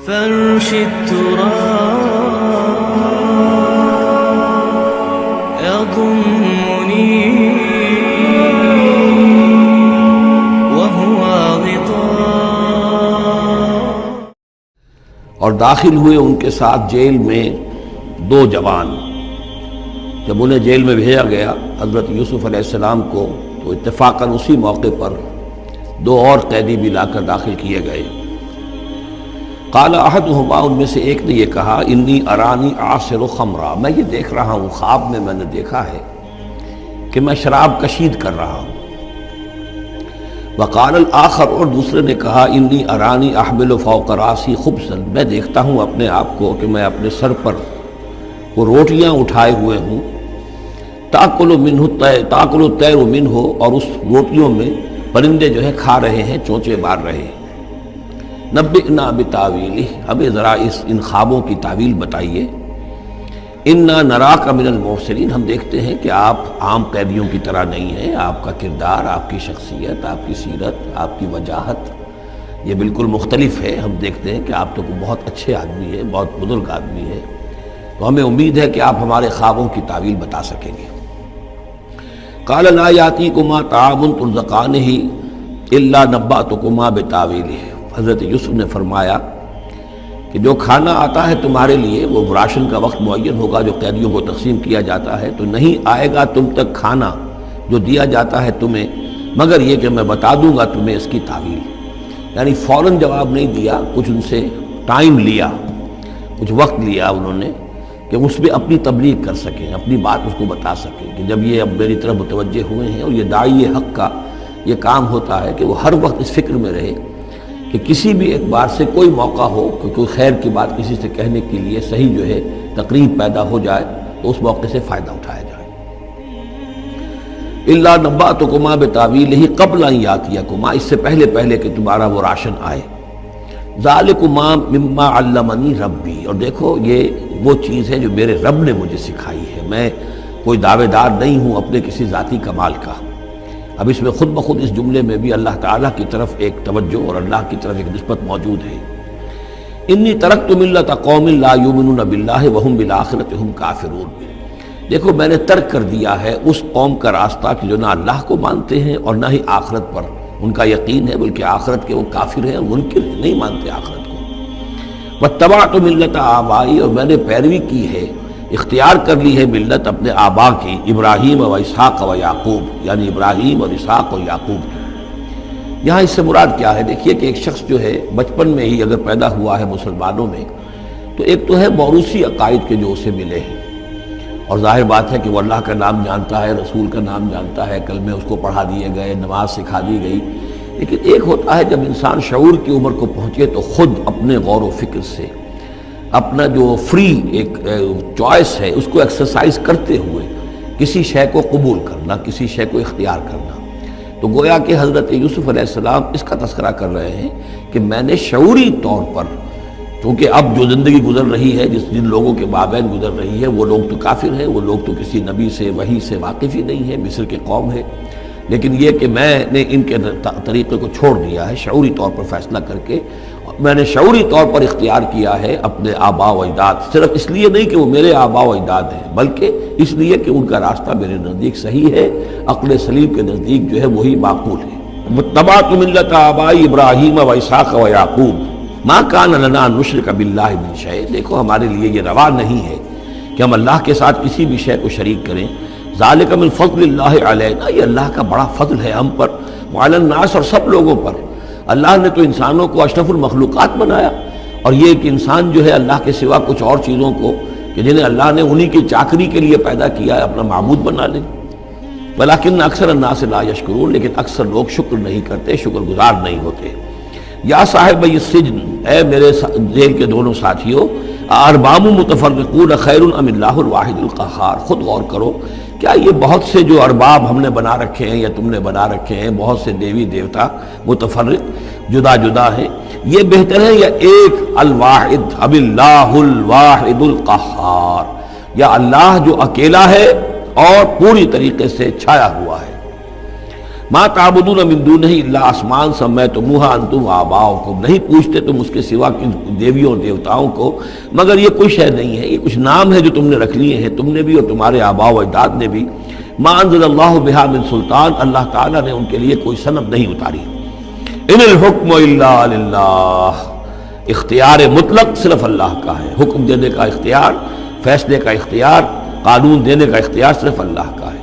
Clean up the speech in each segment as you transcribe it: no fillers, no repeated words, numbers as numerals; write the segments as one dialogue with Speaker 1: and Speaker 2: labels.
Speaker 1: فرش التراب يضمني وهو غطاء.
Speaker 2: اور داخل ہوئے ان کے ساتھ جیل میں دو جوان. جب انہیں جیل میں بھیجا گیا حضرت یوسف علیہ السلام کو، تو اتفاقاً اسی موقع پر دو اور قیدی بھی لا کر داخل کیے گئے. قال احدہما، ان میں سے ایک نے یہ کہا، انی ارانی اعصر خمرا، میں یہ دیکھ رہا ہوں، خواب میں نے دیکھا ہے کہ میں شراب کشید کر رہا ہوں. وقال الآخر، اور دوسرے نے کہا، انی ارانی احمل فوق راسی خبزا، میں دیکھتا ہوں اپنے آپ کو کہ میں اپنے سر پر وہ روٹیاں اٹھائے ہوئے ہوں. تاکل الطیر منہ، اور اس روٹیوں میں پرندے جو ہے کھا رہے ہیں، چونچے مار رہے ہیں. نبئنا بتاویلہ، ہمیں ذرا ان خوابوں کی تعویل بتائیے. انا نراک من المحسنین، ہم دیکھتے ہیں کہ آپ عام قیدیوں کی طرح نہیں ہیں. آپ کا کردار، آپ کی شخصیت، آپ کی سیرت، آپ کی وجاہت یہ بالکل مختلف ہے. ہم دیکھتے ہیں کہ آپ تو بہت اچھے آدمی ہیں، بہت بزرگ آدمی ہیں. تو ہمیں امید ہے کہ آپ ہمارے خوابوں کی تعویل بتا سکیں گے. قال لا یاتیکما طعام ترزقانہ الا نبأتکما بتاویلہ، حضرت یوسف نے فرمایا کہ جو کھانا آتا ہے تمہارے لیے، وہ راشن کا وقت معین ہوگا جو قیدیوں کو تقسیم کیا جاتا ہے، تو نہیں آئے گا تم تک کھانا جو دیا جاتا ہے تمہیں، مگر یہ کہ میں بتا دوں گا تمہیں اس کی تعویل. یعنی فوراً جواب نہیں دیا، کچھ ان سے ٹائم لیا، کچھ وقت لیا انہوں نے کہ اس پہ اپنی تبلیغ کر سکیں، اپنی بات اس کو بتا سکیں کہ جب یہ اب میری طرف متوجہ ہوئے ہیں. اور یہ داعی حق کا یہ کام ہوتا ہے کہ وہ ہر وقت اس فکر میں رہے کہ کسی بھی اعتبار سے کوئی موقع ہو کہ کوئی خیر کی بات کسی سے کہنے کے لیے صحیح جو ہے تقریب پیدا ہو جائے تو اس موقع سے فائدہ اٹھایا جائے. الا نبأتکما بتاویلہ قبل ان یاتیکما، اس سے پہلے کہ تمہارا وہ راشن آئے. ذالکما مما علمنی ربی، اور دیکھو یہ وہ چیز ہے جو میرے رب نے مجھے سکھائی ہے. میں کوئی دعوے دار نہیں ہوں اپنے کسی ذاتی کمال کا. اب اس میں خود بخود اس جملے میں بھی اللہ تعالیٰ کی طرف ایک توجہ اور اللہ کی طرف ایک نسبت موجود ہے. انی ترکت ملت قوم لا یؤمنون باللہ وہم بالآخرۃ ہم کافرون، دیکھو میں نے ترک کر دیا ہے اس قوم کا راستہ کہ جو نہ اللہ کو مانتے ہیں اور نہ ہی آخرت پر ان کا یقین ہے، بلکہ آخرت کے وہ کافر ہیں، منکر ہیں، نہیں مانتے آخرت کو. واتبعت ملت آبائی، اور میں نے پیروی کی ہے، اختیار کر لی ہے ملت اپنے آبا کی، ابراہیم و اسحاق و یعقوب، یعنی ابراہیم اور اسحاق و یعقوب کی. یہاں اس سے مراد کیا ہے؟ دیکھیے کہ ایک شخص جو ہے بچپن میں ہی اگر پیدا ہوا ہے مسلمانوں میں، تو ایک تو ہے موروثی عقائد کے جو اسے ملے ہیں، اور ظاہر بات ہے کہ وہ اللہ کا نام جانتا ہے، رسول کا نام جانتا ہے، کلمے اس کو پڑھا دیے گئے، نماز سکھا دی گئی. لیکن ایک ہوتا ہے جب انسان شعور کی عمر کو پہنچے تو خود اپنے غور و فکر سے اپنا جو فری ایک چوائس ہے اس کو ایکسرسائز کرتے ہوئے کسی شے کو قبول کرنا، کسی شے کو اختیار کرنا. تو گویا کہ حضرت یوسف علیہ السلام اس کا تذکرہ کر رہے ہیں کہ میں نے شعوری طور پر، کیونکہ اب جو زندگی گزر رہی ہے، جن لوگوں کے مابین گزر رہی ہے، وہ لوگ تو کافر ہیں، وہ لوگ تو کسی نبی سے وحی سے واقف ہی نہیں ہے، مصر کے قوم ہے. لیکن یہ کہ میں نے ان کے طریقے کو چھوڑ دیا ہے شعوری طور پر فیصلہ کر کے. میں نے شعوری طور پر اختیار کیا ہے اپنے آبا و اجداد، صرف اس لیے نہیں کہ وہ میرے آبا و اجداد ہیں، بلکہ اس لیے کہ ان کا راستہ میرے نزدیک صحیح ہے، عقل سلیم کے نزدیک جو ہے وہی معقول ہے. واتبعت ملت آبائی ابراہیم و اسحاق و یعقوب ما کان لنا ان نشرک باللہ من شیء، دیکھو ہمارے لیے یہ روا نہیں ہے کہ ہم اللہ کے ساتھ کسی بھی شے کو شریک کریں. ذالک من فضل اللہ علینا، یہ اللہ کا بڑا فضل ہے ہم پر، وعلی الناس، اور سب لوگوں پر. اللہ نے تو انسانوں کو اشرف المخلوقات بنایا، اور یہ کہ انسان جو ہے اللہ کے سوا کچھ اور چیزوں کو کہ جنہیں اللہ نے انہی کی چاکری کے لیے پیدا کیا ہے اپنا معبود بنا لے. ولیکن اکثر الناس لا یشکرون، لیکن اکثر لوگ شکر نہیں کرتے، شکر گزار نہیں ہوتے. یا صاحب السجن، اے میرے جیل کے دونوں ساتھیوں، ارباب متفرقون خیر ام اللہ الواحد القہار، خود غور کرو، کیا یہ بہت سے جو ارباب ہم نے بنا رکھے ہیں یا تم نے بنا رکھے ہیں، بہت سے دیوی دیوتا متفرق جدا جدا ہیں، یہ بہتر ہے یا ایک الواحد اب اللہ الواحد القہار، یا اللہ جو اکیلا ہے اور پوری طریقے سے چھایا ہوا ہے. ما تعبدون من دونہ الا اسماء سمیتموها انتم وآباؤکم، نہیں پوچھتے تم اس کے سوا کن دیویوں اور دیوتاؤں کو مگر یہ کوئی شے نہیں ہے، یہ کچھ نام ہے جو تم نے رکھ لیے ہیں، تم نے بھی اور تمہارے آباء و اجداد نے بھی۔ ما انزل اللہ بہا من سلطان، اللہ تعالیٰ نے ان کے لیے کوئی سند نہیں اتاری۔ ان الحکم الا للہ، اختیار مطلق صرف اللہ کا ہے، حکم دینے کا اختیار، فیصلے کا اختیار، قانون دینے کا اختیار صرف اللہ کا ہے۔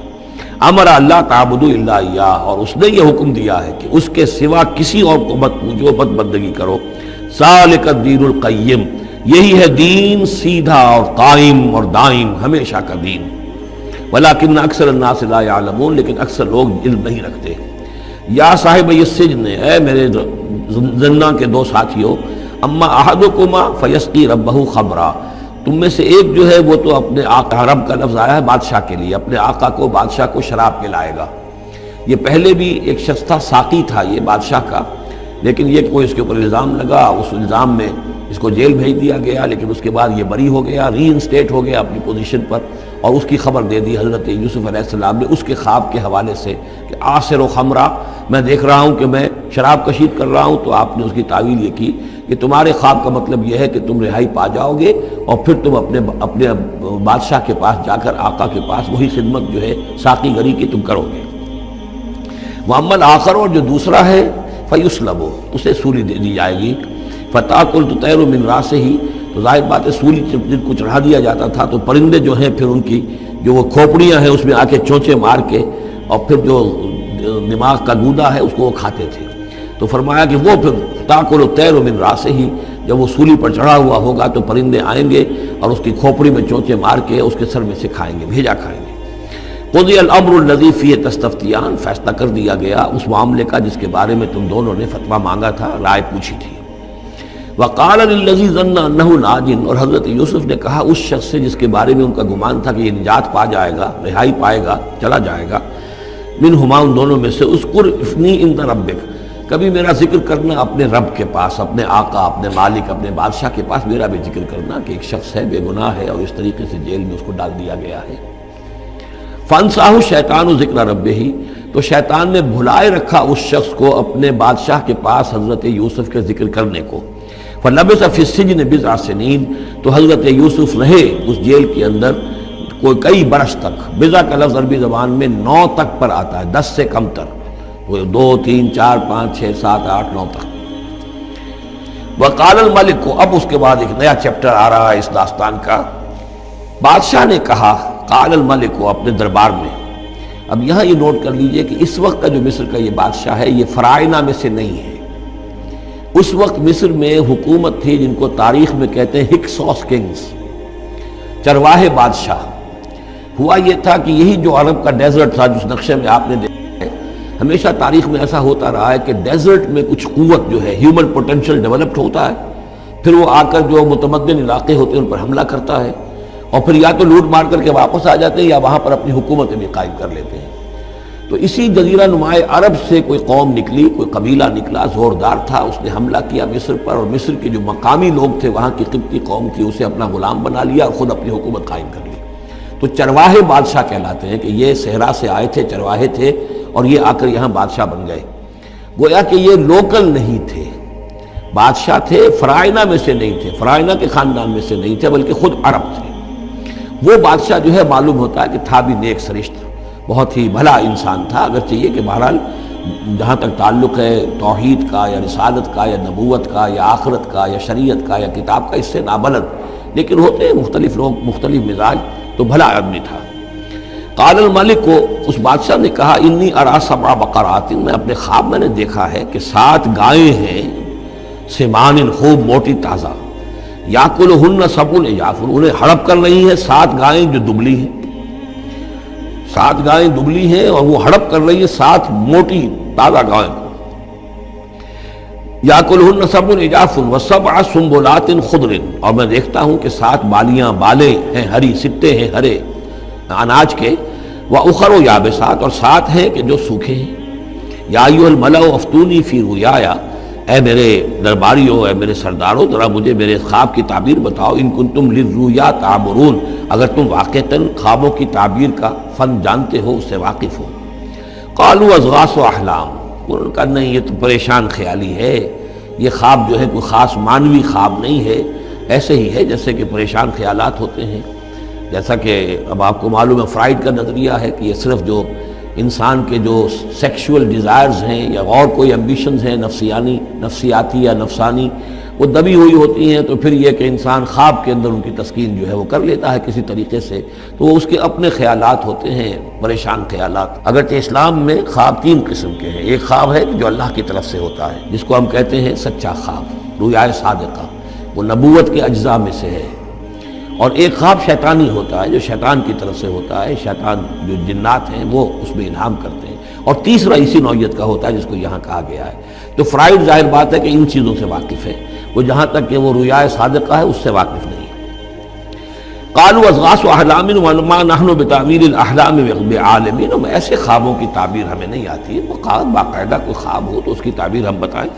Speaker 2: امر اللہ تعبدوا الا ایاہ، اور اس نے یہ حکم دیا ہے کہ اس کے سوا کسی اور کو مت پوجو، مت بندگی کرو۔ ذالک الدین القیم، یہی ہے دین سیدھا اور قائم اور دائم، ہمیشہ کا دین۔ ولکن اکثر الناس لا یعلمون، لیکن اکثر لوگ علم نہیں رکھتے۔ یا صاحب السجن، اے میرے زنداں کے دو ساتھیوں، اما احدکما فیسقی ربہ خمرا، تم میں سے ایک جو ہے وہ تو اپنے آقا، رب کا لفظ آیا ہے بادشاہ کے لیے، اپنے آقا کو، بادشاہ کو شراب پلائے گا۔ یہ پہلے بھی ایک شخص تھا، ساقی تھا یہ بادشاہ کا، لیکن یہ کوئی اس کے اوپر الزام لگا، اس الزام میں اس کو جیل بھیج دیا گیا، لیکن اس کے بعد یہ بری ہو گیا، ری انسٹیٹ ہو گیا اپنی پوزیشن پر، اور اس کی خبر دے دی حضرت یوسف علیہ السلام نے اس کے خواب کے حوالے سے کہ عاصر و خمرہ، میں دیکھ رہا ہوں کہ میں شراب کشید کر رہا ہوں۔ تو آپ نے اس کی تعویل یہ کی کہ تمہارے خواب کا مطلب یہ ہے کہ تم رہائی پا جاؤ گے، اور پھر تم اپنے بادشاہ کے پاس جا کر، آقا کے پاس وہی خدمت جو ہے ساقی گری کی تم کرو گے۔ وَأَمَّا الْآخَرُ، اور جو دوسرا ہے، فَيُسْلَبُ، اسے سولی دے دی جائے گی۔ فَتَأْكُلُ الطَّيْرُ مِنْ رَأْسِهِ، تو ظاہر بات ہے سولی جن کو چڑھا دیا جاتا تھا تو پرندے جو ہیں پھر ان کی جو وہ کھوپڑیاں ہیں اس میں آ کے چونچے مار کے، اور پھر جو دماغ کا گودا ہے اس کو وہ کھاتے تھے۔ تو فرمایا کہ وہ پھر تاکل الطیر من راسہ، جب وہ سولی پر چڑھا ہوا ہوگا تو پرندے آئیں گے اور اس کی کھوپڑی میں چونچے مار کے اس کے سر میں سے کھائیں گے، بھیجا کھائیں گے۔ قضی الامر الذی فیہ تستفتیان، فیصلہ کر دیا گیا اس معاملے کا جس کے بارے میں تم دونوں نے فتویٰ مانگا تھا، رائے پوچھی تھی۔ وقال للذی ظن انہ ناج، اور حضرت یوسف نے کہا اس شخص سے جس کے بارے میں ان کا گمان تھا کہ یہ نجات پا جائے گا، رہائی پائے گا، چلا جائے گا، منہما، ان دونوں میں سے، اذکر افنی عند ربک، کبھی میرا ذکر کرنا اپنے رب کے پاس، اپنے آقا، اپنے مالک، اپنے بادشاہ کے پاس میرا بھی ذکر کرنا کہ ایک شخص ہے بے گناہ ہے اور اس طریقے سے جیل میں اس کو ڈال دیا گیا ہے۔ فانساہ الشیطان ذکر ربہ، تو شیطان نے بھلائے رکھا اس شخص کو اپنے بادشاہ کے پاس حضرت یوسف کے ذکر کرنے کو۔ فلبث فی السجن بضع سنین، تو حضرت یوسف رہے اس جیل کے اندر کوئی کئی برس تک۔ بضع کا لفظ عربی زبان میں 9 تک پر آتا ہے، 10 سے کم تر، 2 3 4 5 6 7 8 9 تک۔ وقال الملک کو، اب اس کے بعد ایک نیا چیپٹر آ رہا ہے اس داستان کا۔ بادشاہ نے کہا، قال الملک کو، اپنے دربار میں۔ اب یہاں یہ نوٹ کر لیجئے کہ اس وقت کا جو مصر کا یہ بادشاہ ہے یہ فرائضہ میں سے نہیں ہے۔ اس وقت مصر میں حکومت تھی جن کو تاریخ میں کہتے ہیں ہکسوس کنگز، چرواہے بادشاہ۔ ہوا یہ تھا کہ یہی جو عرب کا ڈیزرٹ تھا جس نقشے میں آپ نے دیکھا ہے، ہمیشہ تاریخ میں ایسا ہوتا رہا ہے کہ ڈیزرٹ میں کچھ قوت جو ہے، ہیومن پوٹینشل ڈیولپڈ ہوتا ہے، پھر وہ آ کر جو متمدن علاقے ہوتے ہیں ان پر حملہ کرتا ہے، اور پھر یا تو لوٹ مار کر کے واپس آ جاتے ہیں یا وہاں پر اپنی حکومتیں بھی قائم کر لیتے ہیں۔ تو اسی جزیرہ نمائے عرب سے کوئی قوم نکلی، کوئی قبیلہ نکلا، زوردار تھا، اس نے حملہ کیا مصر پر، اور مصر کے جو مقامی لوگ تھے وہاں کی قبطی قوم کی، اسے اپنا غلام بنا لیا اور خود اپنی حکومت قائم کر لی۔ تو چرواہے بادشاہ کہلاتے ہیں کہ یہ صحرا سے آئے تھے، چرواہے تھے، اور یہ آ کر یہاں بادشاہ بن گئے۔ گویا کہ یہ لوکل نہیں تھے، بادشاہ تھے، فرائضہ میں سے نہیں تھے، فرائضہ کے خاندان میں سے نہیں تھے، بلکہ خود عرب تھے۔ وہ بادشاہ جو ہے معلوم ہوتا ہے کہ تھا بھی نیک سرشت، بہت ہی بھلا انسان تھا، اگرچہ یہ کہ بہرحال جہاں تک تعلق ہے توحید کا یا رسالت کا یا نبوت کا یا آخرت کا یا شریعت کا یا کتاب کا، اس سے نابلد، لیکن ہوتے ہیں مختلف لوگ، مختلف مزاج، تو بھلا آدمی تھا۔ قال الملک کو، اس بادشاہ نے کہا، انی ارا 7 بقرات، میں اپنے خواب میں نے دیکھا ہے کہ 7 گائیں ہیں، سمان، خوب موٹی تازہ، یاکلہن 7 عجاف، انہیں ہڑپ کر رہی ہیں 7 گائیں جو دبلی ہیں، 7 گائیں دبلی ہیں اور وہ ہڑپ کر رہی ہیں 7 موٹی تازہ گائیں کو۔ یاکلہن 7 عجاف و7 سنبلات خضر، اور میں دیکھتا ہوں کہ 7 بالیاں، بالیں ہیں ہری، سٹے ہیں ہرے اناج کے، وَأُخَرُ یابسات، اور 7 ہیں کہ جو سوکھے ہیں۔ یا ایھا الملأ افتونی فی رؤیایا، اے میرے درباریوں، اے میرے سرداروں، ذرا مجھے میرے خواب کی تعبیر بتاؤ، ان کنتم للرؤیا تعبرون، اگر تم واقعتاً خوابوں کی تعبیر کا فن جانتے ہو، اس سے واقف ہو۔ قالوا اضغاث احلام، انہوں نے کہا نہیں یہ تو پریشان خیالی ہے، یہ خواب جو ہے کوئی خاص مانوی خواب نہیں ہے، ایسے ہی ہے جیسے کہ پریشان خیالات ہوتے ہیں. جیسا کہ اب آپ کو معلوم ہے فرائڈ کا نظریہ ہے کہ یہ صرف جو انسان کے جو سیکشول ڈیزائرز ہیں یا اور کوئی ایمبیشنز ہیں نفسیاتی یا نفسانی، وہ دبی ہوئی ہوتی ہیں، تو پھر یہ کہ انسان خواب کے اندر ان کی تسکین جو ہے وہ کر لیتا ہے کسی طریقے سے، تو وہ اس کے اپنے خیالات ہوتے ہیں پریشان خیالات. اگرچہ اسلام میں خواب 3 قسم کے ہیں. ایک خواب ہے جو اللہ کی طرف سے ہوتا ہے جس کو ہم کہتے ہیں سچا خواب، رویا صادقہ، وہ نبوت کے اجزاء میں سے ہے. اور ایک خواب شیطانی ہوتا ہے جو شیطان کی طرف سے ہوتا ہے، شیطان جو جنات ہیں وہ اس میں الہام کرتے ہیں. اور تیسرا اسی نوعیت کا ہوتا ہے جس کو یہاں کہا گیا ہے. تو فرائڈ ظاہر بات ہے کہ ان چیزوں سے واقف ہے، وہ جہاں تک کہ وہ رویا صادقہ ہے اس سے واقف نہیں. قالوا اضغاث احلام وما نحن بتاویل الاحلام بعالمین، ایسے خوابوں کی تعبیر ہمیں نہیں آتی ہے. وہ باقاعدہ کوئی خواب ہو تو اس کی تعبیر ہم بتائیں.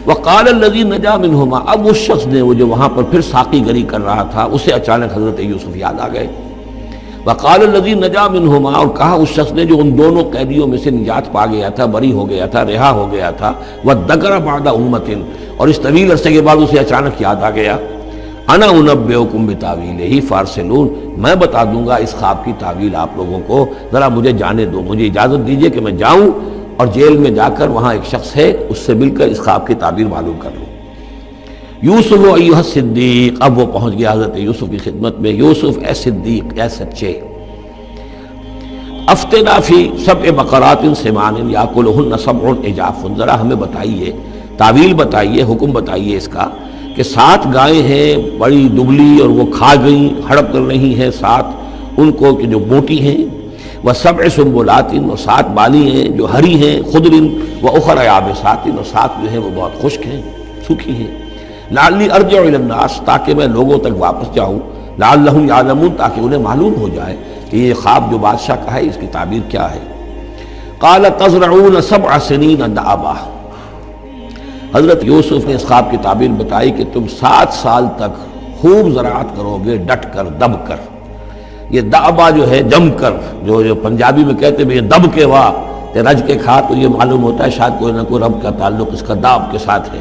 Speaker 2: وقال الذی نجا منہما، اب اس شخص نے وہ جو وہاں پر پھر ساقی گری کر رہا تھا اسے اچانک حضرت یوسف یاد آ گئے. وقال الذی نجا منہما، اور کہا اس شخص نے جو ان دونوں قیدیوں میں سے نجات پا گیا تھا، بری ہو گیا تھا، رہا ہو گیا تھا، وذکر بعد امۃ، اور اس طویل عرصے کے بعد اسے اچانک یاد آ گیا. انا انبئکم بتاویلہ فارسلون، میں بتا دوں گا اس خواب کی تعویل آپ لوگوں کو، ذرا مجھے جانے دو، مجھے اجازت دیجیے کہ میں جاؤں اور جیل میں جا کر وہاں ایک شخص ہے اس سے مل کر اس خواب کی تعبیر معلوم کر لوں. یوسف ایھا الصدیق، اب وہ پہنچ گیا حضرت یوسف کی خدمت میں. یوسف اے صدیق، اے سچے، افتنا فی 7 بقرات سمان یاکلہن 7 عجاف، ذرا ہمیں بتائیے، تعویل بتائیے، حکم بتائیے اس کا کہ 7 گائیں ہیں بڑی دبلی اور وہ کھا گئیں، ہڑپ کر رہی ہیں 7 ان کو کہ جو موٹی ہیں، وسبع سنبلات، اور 7 بالی ہیں جو ہری ہیں، خضر واخر یابسات، اور 7 جو ہیں وہ بہت خشک ہیں، سوکھی ہیں. لعلی ارجع الی الناس، تاکہ میں لوگوں تک واپس جاؤں، لعلہم یعلمون، تاکہ انہیں معلوم ہو جائے کہ یہ خواب جو بادشاہ کا ہے اس کی تعبیر کیا ہے. قال تزرعون 7 سنین دابا، حضرت یوسف نے اس خواب کی تعبیر بتائی کہ تم 7 سال تک خوب زراعت کرو گے، ڈٹ کر، دب کر. یہ دعبا جو ہے جم کر، جو پنجابی میں کہتے ہیں یہ دب کے واہ تے رج کے کھا، تو یہ معلوم ہوتا ہے شاید کوئی نہ کوئی رب کا تعلق اس کا داب کے ساتھ ہے.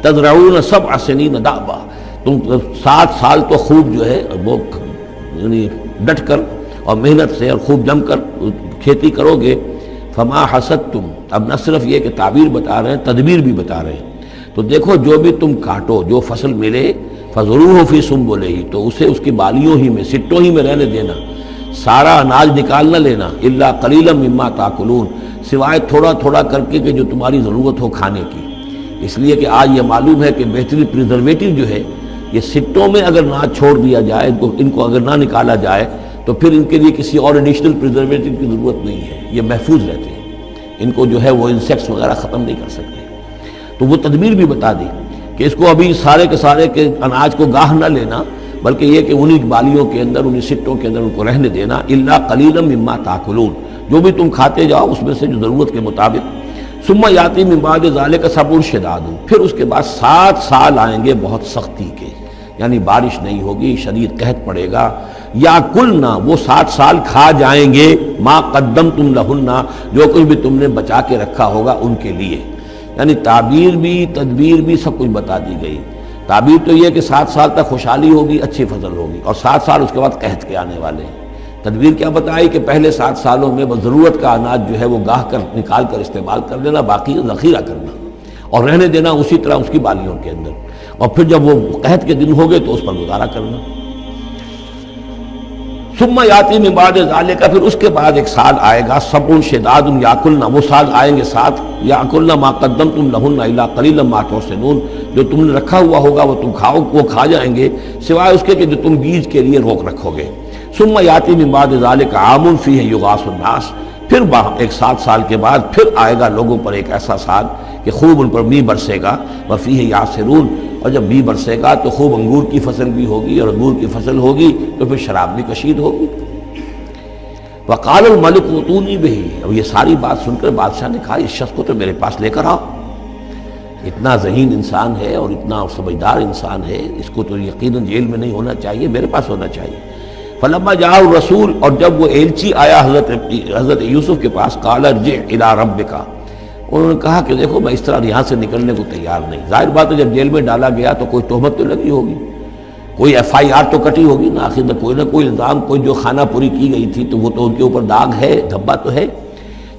Speaker 2: تزرعون 7 سنین دابا، تم 7 سال تو خوب جو ہے وہ یعنی ڈٹ کر اور محنت سے اور خوب جم کر کھیتی کرو گے. فما حصدتم، اب نہ صرف یہ کہ تعبیر بتا رہے ہیں، تدبیر بھی بتا رہے ہیں. تو دیکھو جو بھی تم کاٹو، جو فصل ملے، فضروہ فی سنبلہ، تو اسے اس کی بالیوں ہی میں، سٹوں ہی میں رہنے دینا، سارا اناج نکال نہ لینا. الا قلیلا مما تاکلون، سوائے تھوڑا تھوڑا کر کے کہ جو تمہاری ضرورت ہو کھانے کی. اس لیے کہ آج یہ معلوم ہے کہ بہترین پریزرویٹو جو ہے یہ سٹوں میں اگر نہ چھوڑ دیا جائے، ان کو اگر نہ نکالا جائے تو پھر ان کے لیے کسی اور ایڈیشنل پریزرویٹو کی ضرورت نہیں ہے، یہ محفوظ رہتے ہیں. ان کو جو ہے وہ انسیکٹس وغیرہ ختم نہیں کر سکتے. تو وہ تدبیر بھی بتا دی کہ اس کو ابھی سارے کے سارے کے اناج کو گاہ نہ لینا، بلکہ یہ کہ انہی بالیوں کے اندر، انہی سٹوں کے اندر ان کو رہنے دینا. الا قلیلا مما تاکلون، جو بھی تم کھاتے جاؤ اس میں سے جو ضرورت کے مطابق. ثم یاتی من بعد ذلک صبر شداد، پھر اس کے بعد 7 سال آئیں گے بہت سختی کے، یعنی بارش نہیں ہوگی، شدید قحط پڑے گا. یا کلنا، وہ 7 سال کھا جائیں گے، ما قدمتم لہن، جو کچھ بھی تم نے بچا کے رکھا ہوگا ان کے لیے. یعنی تعبیر بھی، تدبیر بھی، سب کچھ بتا دی گئی. تعبیر تو یہ کہ 7 سال تک خوشحالی ہوگی، اچھی فصل ہوگی، اور 7 سال اس کے بعد قحط کے آنے والے ہیں. تدبیر کیا بتائی کہ پہلے 7 سالوں میں بس ضرورت کا اناج جو ہے وہ گاہ کر نکال کر استعمال کر لینا، باقی ذخیرہ کرنا اور رہنے دینا اسی طرح اس کی بالیوں کے اندر، اور پھر جب وہ قحط کے دن ہو گئے تو اس پر گزارا کرنا. ثم یاتی من بعد ذالک، پھر اس کے بعد 1 سال آئے گا، صبر شداد یاکلنا، وہ سال آئیں گے 7، یاکلنا ما قدمتم لہن الا قلیلا ما تحسنون، جو تم نے رکھا ہوا ہوگا وہ تم کھاؤ، وہ کھا جائیں گے، سوائے اس کے کہ جو تم بیج کے لیے روک رکھو گے. ثم یاتی من بعد ذالک عام فیہ یغاث الناس، پھر 7 سال کے بعد پھر آئے گا لوگوں پر ایک ایسا سال کہ خوب ان پر می برسے گا. وفیہ یعصرون، اور جب می برسے گا تو خوب انگور کی فصل بھی ہوگی، اور انگور کی فصل ہوگی تو پھر شراب بھی کشید ہوگی. وقال الملک اوتونی بہ، اب یہ ساری بات سن کر بادشاہ نے کہا اس شخص کو تو میرے پاس لے کر آؤ، اتنا ذہین انسان ہے اور اتنا سمجھدار انسان ہے، اس کو تو یقیناً جیل میں نہیں ہونا چاہیے، میرے پاس ہونا چاہیے. فلما جاء الرسول، اور جب وہ ایلچی آیا حضرت یوسف کے پاس، قال ارجع الی ربک، انہوں نے کہا کہ دیکھو میں اس طرح یہاں سے نکلنے کو تیار نہیں۔ ظاہر بات ہے جب جیل میں ڈالا گیا تو کوئی تہمت تو لگی ہوگی، کوئی FIR تو کٹی ہوگی نا، آخر میں کوئی نہ کوئی الزام، کوئی جو خانہ پوری کی گئی تھی تو وہ تو ان کے اوپر داغ ہے، دھبا تو ہے۔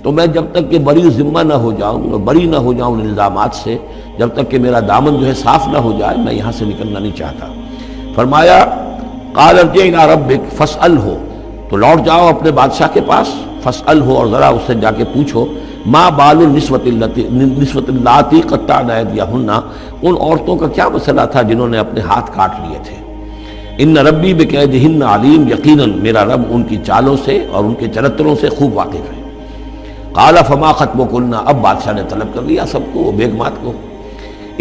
Speaker 2: تو میں جب تک کہ بری ذمہ نہ ہو جاؤں اور بری نہ ہو جاؤں ان الزامات سے، جب تک کہ میرا دامن جو ہے صاف نہ ہو جائے، میں یہاں سے نکلنا نہیں چاہتا۔ فرمایا قال ارجع الی ربک فاسألہ، تو لوٹ جاؤ اپنے بادشاہ کے پاس، فاسألہ، اور ذرا اس سے جا کے پوچھو، ما بال النسوۃ اللاتی قطعن ایدیہن، ان عورتوں کا کیا مسئلہ تھا جنہوں نے اپنے ہاتھ کاٹ لیے تھے۔ ان ربی بکیدہن علیم، یقیناً میرا رب ان کی چالوں سے اور ان کے چرتروں سے خوب واقف ہے۔ قال فما خطبکن، اب بادشاہ نے طلب کر لیا سب کو، بیگمات کو،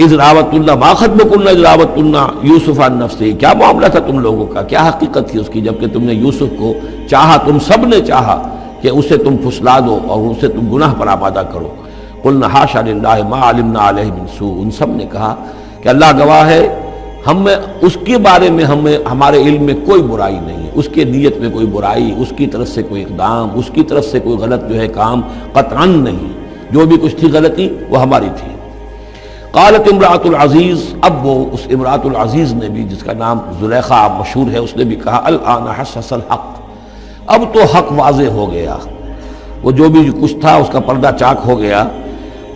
Speaker 2: اذ راوتن، ما خطبکن اذ راوتن یوسف عن نفسہ، کیا معاملہ تھا تم لوگوں کا، کیا حقیقت تھی اس کی جب کہ تم نے یوسف کو چاہا، تم سب نے چاہا کہ اسے تم پھسلا دو اور اسے تم گناہ پر آبادہ کرو۔ قلنا حاشا للہ ما علمنا علیہ من سوء، ان سب نے کہا کہ اللہ گواہ ہے، ہمیں اس کے بارے میں ہمارے علم میں کوئی برائی نہیں ہے، اس کے نیت میں کوئی برائی، اس کی طرف سے کوئی اقدام، اس کی طرف سے کوئی غلط جو ہے کام قطعاً نہیں، جو بھی کچھ تھی غلطی وہ ہماری تھی۔ قالت امرأۃ العزیز، اب وہ اس امرأۃ العزیز نے بھی، جس کا نام زلیخا مشہور ہے، اس نے بھی کہا الآن حسس الحق، اب تو حق واضح ہو گیا، وہ جو بھی کچھ تھا اس کا پردہ چاک ہو گیا۔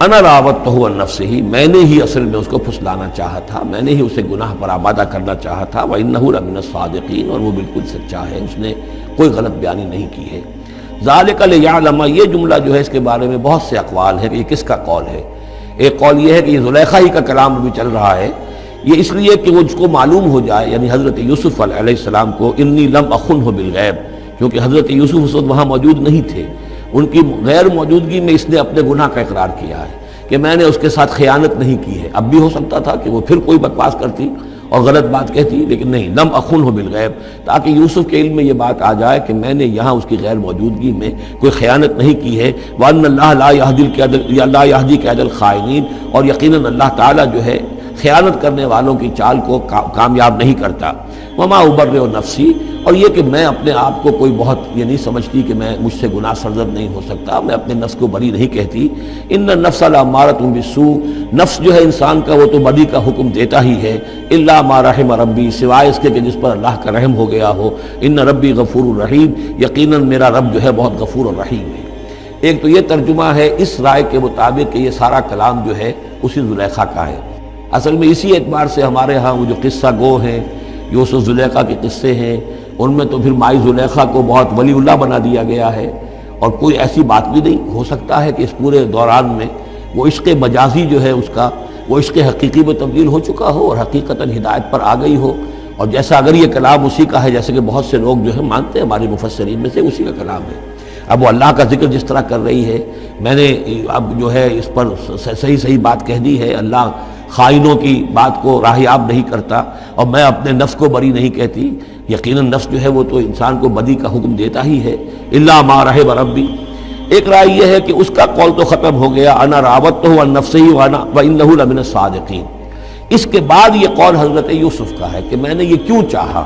Speaker 2: انا راودتہ عن نفسہ، میں نے ہی اصل میں اس کو پھسلانا چاہا تھا، میں نے ہی اسے گناہ پر آبادہ کرنا چاہا تھا، وانہ لمن الصادقین، اور وہ بالکل سچا ہے، اس نے کوئی غلط بیانی نہیں کی ہے۔ ذالک لیعلم، یہ جملہ جو ہے اس کے بارے میں بہت سے اقوال ہے کہ یہ کس کا قول ہے۔ ایک قول یہ ہے کہ یہ زلیخا ہی کا کلام بھی چل رہا ہے، یہ اس لیے کہ وہ اس کو معلوم ہو جائے، یعنی حضرت یوسف علیہ السلام کو، انی لم اخنہ بالغیب، کیونکہ حضرت یوسف اس وقت وہاں موجود نہیں تھے، ان کی غیر موجودگی میں اس نے اپنے گناہ کا اقرار کیا ہے کہ میں نے اس کے ساتھ خیانت نہیں کی ہے۔ اب بھی ہو سکتا تھا کہ وہ پھر کوئی بکواس کرتی اور غلط بات کہتی، لیکن نہیں، لم اخنہ بالغیب، تاکہ یوسف کے علم میں یہ بات آ جائے کہ میں نے یہاں اس کی غیر موجودگی میں کوئی خیانت نہیں کی ہے۔ وَأَنَّ اللَّهَ لَا يَهْدِي كَيْدَ الْخَائِنِينَ، اور یقیناً اللہ تعالیٰ جو ہے خیانت کرنے والوں کی چال کو کامیاب نہیں کرتا۔ وَمَا أُبَرِّئُ نَفْسِي، اور یہ کہ میں اپنے آپ کو کوئی بہت یہ نہیں سمجھتی کہ میں مجھ سے گناہ سرزد نہیں ہو سکتا، میں اپنے نفس کو بری نہیں کہتی۔ ان النفس لامارۃ بالسوء، نفس جو ہے انسان کا وہ تو بدی کا حکم دیتا ہی ہے، الا ما رحم ربی، سوائے اس کے کہ جس پر اللہ کا رحم ہو گیا ہو۔ ان ربی غفور الرحیم، یقیناً میرا رب جو ہے بہت غفور الرحیم ہے۔ ایک تو یہ ترجمہ ہے اس رائے کے مطابق کہ یہ سارا کلام جو ہے اسی زلیخا کا ہے۔ اصل میں اسی اعتبار سے ہمارے ہاں وہ جو قصہ گو ہیں، یوسف زلیخا کے قصے ہیں، ان میں تو پھر مائی زلیخا کو بہت ولی اللہ بنا دیا گیا ہے، اور کوئی ایسی بات بھی نہیں ہو سکتا ہے کہ اس پورے دوران میں وہ عشق مجازی جو ہے اس کا وہ عشق حقیقی میں تبدیل ہو چکا ہو اور حقیقتاً ہدایت پر آ گئی ہو، اور جیسا اگر یہ کلام اسی کا ہے، جیسے کہ بہت سے لوگ جو ہے مانتے ہیں ہمارے مفسرین میں سے، اسی کا کلام ہے۔ اب وہ اللہ کا ذکر جس طرح کر رہی ہے، میں نے اب جو ہے اس پر صحیح بات کہہ دی ہے، اللہ خائنوں کی بات کو راہیاب نہیں کرتا، اور میں اپنے نفس کو بری نہیں کہتی، یقیناً نفس جو ہے وہ تو انسان کو بدی کا حکم دیتا ہی ہے، الا ما رحم ربی۔ ایک رائے یہ ہے کہ اس کا قول تو ختم ہو گیا، انا راودتہ عن نفسہ وانہ لمن الصادقین۔ اس کے بعد یہ قول حضرت یوسف کا ہے کہ میں نے یہ کیوں چاہا،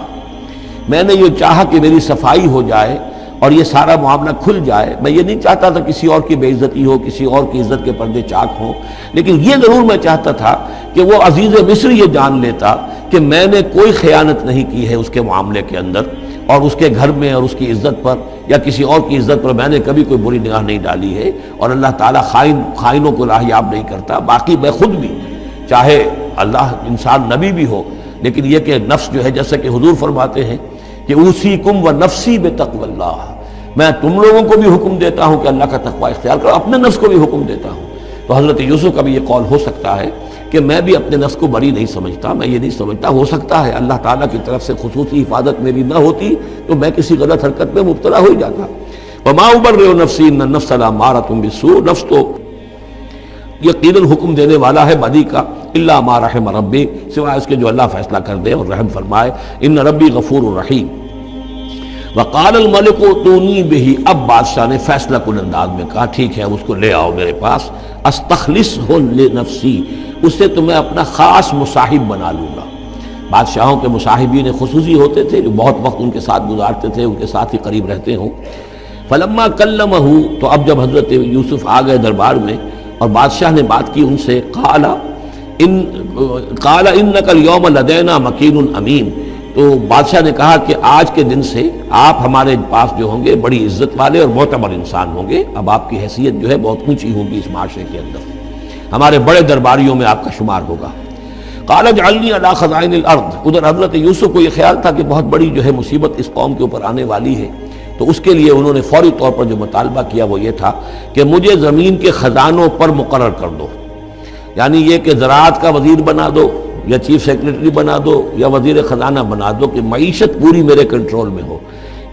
Speaker 2: میں نے یہ چاہا کہ میری صفائی ہو جائے اور یہ سارا معاملہ کھل جائے۔ میں یہ نہیں چاہتا تھا کسی اور کی بے عزتی ہو، کسی اور کی عزت کے پردے چاک ہوں، لیکن یہ ضرور میں چاہتا تھا کہ وہ عزیز مصر یہ جان لیتا کہ میں نے کوئی خیانت نہیں کی ہے اس کے معاملے کے اندر، اور اس کے گھر میں اور اس کی عزت پر یا کسی اور کی عزت پر میں نے کبھی کوئی بری نگاہ نہیں ڈالی ہے، اور اللہ تعالیٰ خائنوں کو راہیاب نہیں کرتا۔ باقی میں خود بھی، چاہے اللہ انسان نبی بھی ہو، لیکن یہ کہ نفس جو ہے، جیسا کہ حضور فرماتے ہیں کہ اوصیکم ونفسی بتقوی اللہ، میں تم لوگوں کو بھی حکم دیتا ہوں کہ اللہ کا تقوی اختیار کرو، اپنے نفس کو بھی حکم دیتا ہوں۔ تو حضرت یوسف کا بھی یہ قول ہو سکتا ہے کہ میں بھی اپنے نفس کو بری نہیں سمجھتا، میں یہ نہیں سمجھتا، ہو سکتا ہے اللہ تعالیٰ کی طرف سے خصوصی حفاظت میری نہ ہوتی تو میں کسی غلط حرکت میں مبتلا ہو ہی جاتا۔ وما ابرئ نفسی ان النفس لامارۃ بالسوء، نفس تو یقیناً حکم دینے والا ہے بدی کا، الا ما رحم ربی، سوائے اس کے جو اللہ فیصلہ کر دے اور رحم فرمائے۔ ان ربی غفور الرحیم۔ وقال الملک اتونی بہ، اب بادشاہ نے فیصلہ کن انداز میں کہا ٹھیک ہے، اس کو لے آؤ میرے پاس، استخلصہ لنفسی، اسے تو میں اپنا خاص مصاحب بنا لوں گا، بادشاہوں کے مصاحبین خصوصی ہوتے تھے جو بہت وقت ان کے ساتھ گزارتے تھے، ان کے ساتھ ہی قریب رہتے ہوں۔ فلما کلمہ، تو اب جب حضرت یوسف آ گئے دربار میں اور بادشاہ نے بات کی ان سے، قال انک اليوم لدینا مکین امین، تو بادشاہ نے کہا کہ آج کے دن سے آپ ہمارے پاس جو ہوں گے بڑی عزت والے اور معتبر انسان ہوں گے، اب آپ کی حیثیت جو ہے بہت اونچی ہوگی اس معاشرے کے اندر، ہمارے بڑے درباریوں میں آپ کا شمار ہوگا۔ قال اجعلنی علی خزائن الارض، ادھر حضرت یوسف کو یہ خیال تھا کہ بہت بڑی جو ہے مصیبت اس قوم کے اوپر آنے والی ہے، تو اس کے لیے انہوں نے فوری طور پر جو مطالبہ کیا وہ یہ تھا کہ مجھے زمین کے خزانوں پر مقرر کر دو، یعنی یہ کہ زراعت کا وزیر بنا دو یا چیف سیکریٹری بنا دو یا وزیر خزانہ بنا دو، کہ معیشت پوری میرے کنٹرول میں ہو،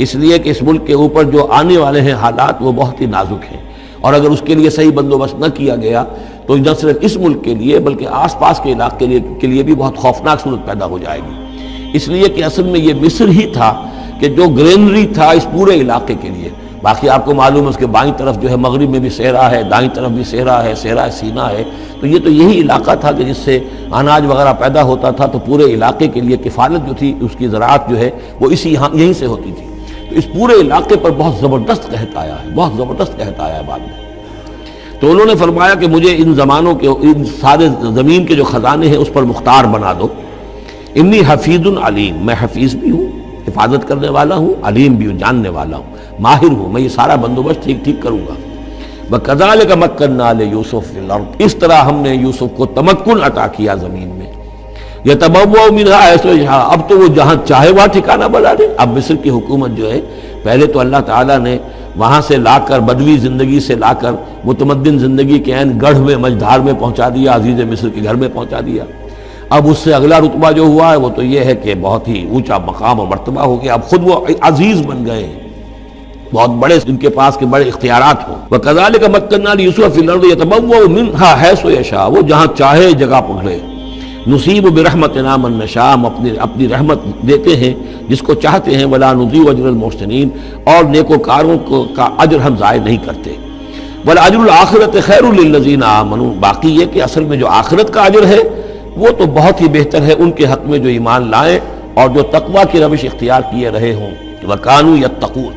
Speaker 2: اس لیے کہ اس ملک کے اوپر جو آنے والے ہیں حالات وہ بہت ہی نازک ہیں، اور اگر اس کے لیے صحیح بندوبست نہ کیا گیا تو نہ صرف اس ملک کے لیے بلکہ آس پاس کے علاقے کے لیے بھی بہت خوفناک صورت پیدا ہو جائے گی، اس لیے کہ اصل میں یہ مصر ہی تھا کہ جو گرینری تھا اس پورے علاقے کے لیے۔ باقی آپ کو معلوم ہے اس کے بائیں طرف جو ہے مغرب میں بھی صحرا ہے، دائیں طرف بھی صحرا ہے، صحرا سینا ہے، تو یہ تو یہی علاقہ تھا کہ جس سے اناج وغیرہ پیدا ہوتا تھا، تو پورے علاقے کے لیے کفالت جو تھی اس کی زراعت جو ہے وہ یہیں سے ہوتی تھی، تو اس پورے علاقے پر بہت زبردست قحط آیا ہے، بہت زبردست قحط آیا ہے بعد میں۔ تو انہوں نے فرمایا کہ مجھے ان زمانوں کے ان سارے زمین کے جو خزانے ہیں اس پر مختار بنا دو، انی حفیظ علیم، میں حفیظ بھی ہوں، حفاظت کرنے والا ہوں، علیم بھی ہوں، جاننے والا ہوں، ماہر ہوں، میں یہ سارا بندوبست ٹھیک کروں گا۔ وَكَذَلِكَ مَكَّنَّا لِيُوسُفَ فِي الْأَرْضِ، اس طرح ہم نے یوسف کو تمکن عطا کیا زمین میں، يَتَبَوَّأُ مِنْهَا حَيْثُ يَشَاءُ، اب تو وہ جہاں چاہے وہاں ٹھکانہ بنا دے۔ اب مصر کی حکومت جو ہے پہلے تو اللہ تعالیٰ نے وہاں سے لا کر بدوی زندگی سے لا کر متمدن زندگی کے عین گڑھ میں مجدھار میں پہنچا دیا، عزیز مصر کے گھر میں پہنچا دیا۔ اب اس سے اگلا رتبہ جو ہوا ہے وہ تو یہ ہے کہ بہت ہی اونچا مقام و مرتبہ ہو گیا، اب خود وہ عزیز بن گئے ہیں، بہت بڑے ان کے پاس کے بڑے اختیارات ہوں۔ وَكَذَلِكَ مَكَّنَّا لِيُوسُفَ فِي الْأَرْضِ يَتَبَوَّأُ مِنْهَا حَيْثُ يَشَاءُ، وہ جہاں چاہے جگہ پکڑے۔ نصیب برحمتنا من نشاء، ہم اپنی رحمت دیتے ہیں جس کو چاہتے ہیں، ولا نضيع اجر المحسنین، اور نیکوکاروں کا اجر ہم ضائع نہیں کرتے۔ والاجر الآخرۃ خیر للذین آمنوا، باقی یہ کہ اصل میں جو آخرت کا اجر ہے وہ تو بہت ہی بہتر ہے ان کے حق میں جو ایمان لائیں اور جو تقوی کی روش اختیار کیے رہے ہوں، وکانوا یتقون۔